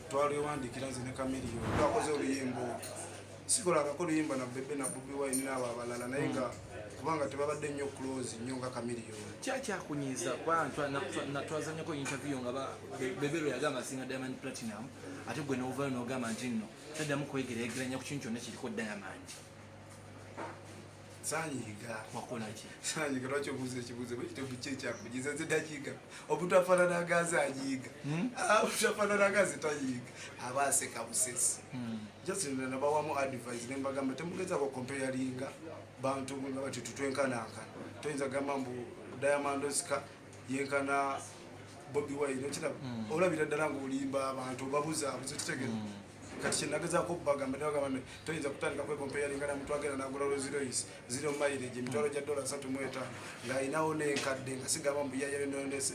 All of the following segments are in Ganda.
twalewandikira nze ne Chameleon twakoze oluyimbo sikolagako oluyimba na Bebe na Bobi Wine n'abo abalala naye nga kubanga tebabadde nnyo close nnyo nga Chameleon. Kyakyakunyiza kuba twazanyako interview nga Bebe lwe yagamba asinga Diamond Platinum ate gwe n'ovaayo n'ogamba nti nno taddamu kwegeraageranya ku kintu kyonna kiriko Diamond. Sanyiga wakolaki sanyiga lwaki obuuza ekibuuzo bwekitebu ki ekyakugiza nze dakiga omuntu afaanana agazi ayiga omuntu afaanana agazi tayiga aba aseka busesi just nabawamu advice nembagamba temugezako comparinga bantu nga bati tutwenkanankana toyinza gamba mbu Diamond Oscar yenkana Bobi Wine okiraba olabira ddala ng'olimba abantu obabuzaabuze tutegere kati kyenagezako okubagamba nebagamba toyinza kutandika kwekomparinga na muntu agenda nagula Rolls Royce zero mileage emitwalo gya $3.5 ng'ayinawo n'enkadde nga sigamba mbu yayayononese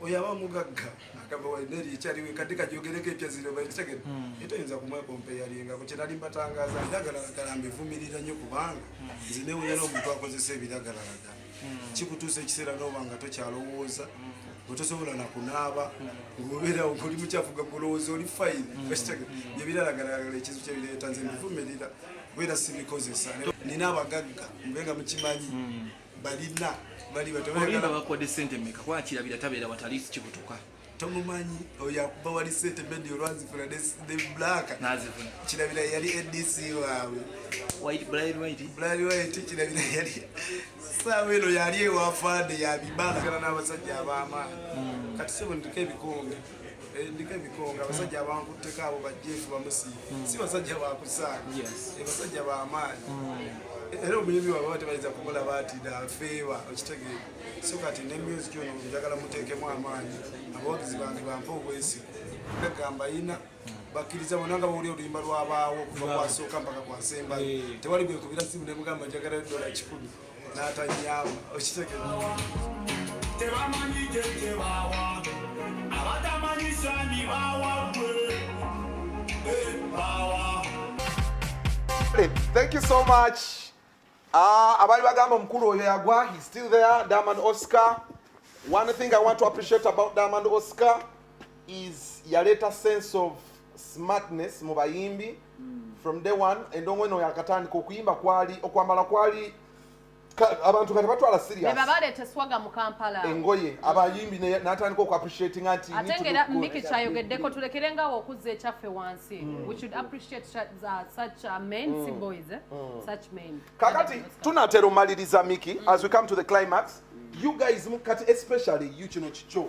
oyo aba mugagga agamba waineri ekyaliwo enkadde kagyogereko epya zero mileage tegere toyinza kumwekomparinga ku kyenali mbatangaza ebiragalalagala mbivumirira nnyo kubanga nze newunya n'omuntu akozesa ebiragalalagala kikutuusa ekiseera n'oba nga tokyalowooza otosobola nakunaaba ng'obeera oli mukyafu gagolowooza oli fayini byebiralagalagala ekizu kyebireeta nze mbivumirira bwera sibikozesa nina abagagga mubenga mukimanyi balina olimba bakodde sente mmeka kuba kirabira tabeera watalisi kikutuka tomumanyi oyo akuba wali sente bedi olwazifuna ne black kirabira yali ADC waabwe White kirabira yali saawa eno yali ewafaade yabibala n'abasajja ab'amaanyi kati sebo ndika ebikonge abasajja abankutteko abo bajeefu bamusiiba si basajja bakusaaga basajja b'amaanyi era obuyimbi bwabwe batebayinza kukola baati nafeeba okitegeera so kati ne music ono njagala muteekemu amaanyi abawagizi bange bampa obwesigu gagamba ina bakkiriza bonna nga bawulira oluyimba lwabaawo okuva kwasooka mpaka kwasembayo tewali gwekubira simu nemugamba njagala $100 n'atanyama okitegeera tebamanyi gyekyebawa abatamanyi sani bawagwe bawa. Thank you so much. Abali bagamba omukulu oyo yagwa, he's still there, Diamond Oscar. One thing I want to appreciate about Diamond Oscar is yaleta sense of smartness mu bayimbi from day one. Endongo eno yakatandika okuyimba kwali okwambala kwali abantu kati batwala serious. Beba balete swaga mu Kampala. Engoye abayimbi natandika oku appreciating anti atengera Miki chayogeddeko tulekerengawo okuzza ekyaffe wansi. We should appreciate such men boys, such men. Kakati tunatero maliriza Miki as we come to the climax. You guys mukati especially you kino kicho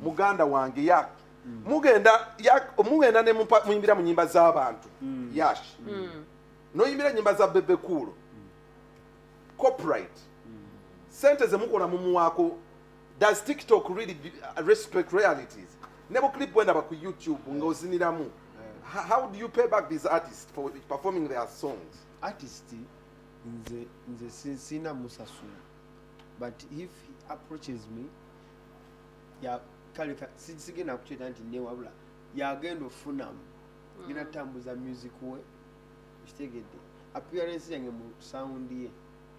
muganda wange ya mugenda ne muyimbira mu nyimba z'abantu yash no yimbira nyimba za Bebe Cool copyright sente ze mukola mu muwako. Does TikTok really respect realities? Nebo clip wenda ba ku YouTube ngoziniramu. How do you pay back these artists for performing their songs? Artist nze sina musasu, but if he approaches me ya kalika sigena kucheta nti ne wabula yagenda ofunamu gina tambuza music we kitegedde appearance yange mu sound ye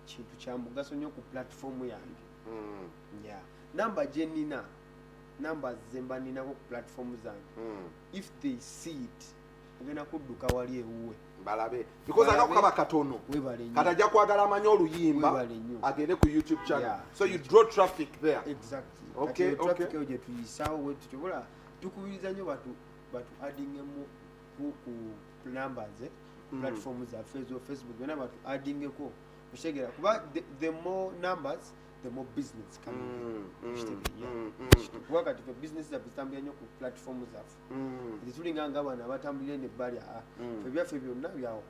kintu kya mugaso nnyo ku platform yange. Yeah, number jenina number zembanina ku platform zange. If they see it agenda kudduka wali ewuwe balabe because akakaba katono kataja kwagala amanyo oluyimba agende ku YouTube channel. Yeah. So you draw traffic there. Exactly. Okay, traffic oje tuyisawo wetu tubula tukubiriza nyo batu addingemu ku numbers platforms za Facebook na batu addingeko kushegera kuba the more numbers the more business coming. Wakati for business zabitambya nyo ku platforms zafu zitulinga ngabana batambulire ne barya febya byonna byawo.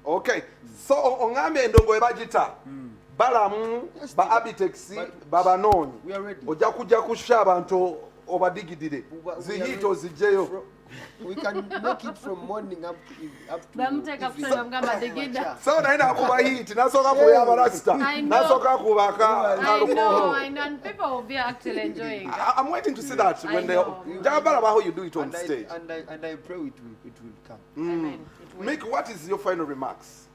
Okay, so ongambe endongo ebagita balamu ba Abitex babanoni ojja kujja kusha abantu obadigidire zihito zijeyo We can make it from morning up to Bamuteka evening. kutola mugamba digida. So naina kuba hit nasoka kuyaba rasta. I know. Nasoka kubaka I know, alcohol. I know, and people will be actually enjoying. I'm waiting to see that I when they know. Jabba about how you do it on And stage. I pray it will come. Amen. It will. Mick, what is your final remarks?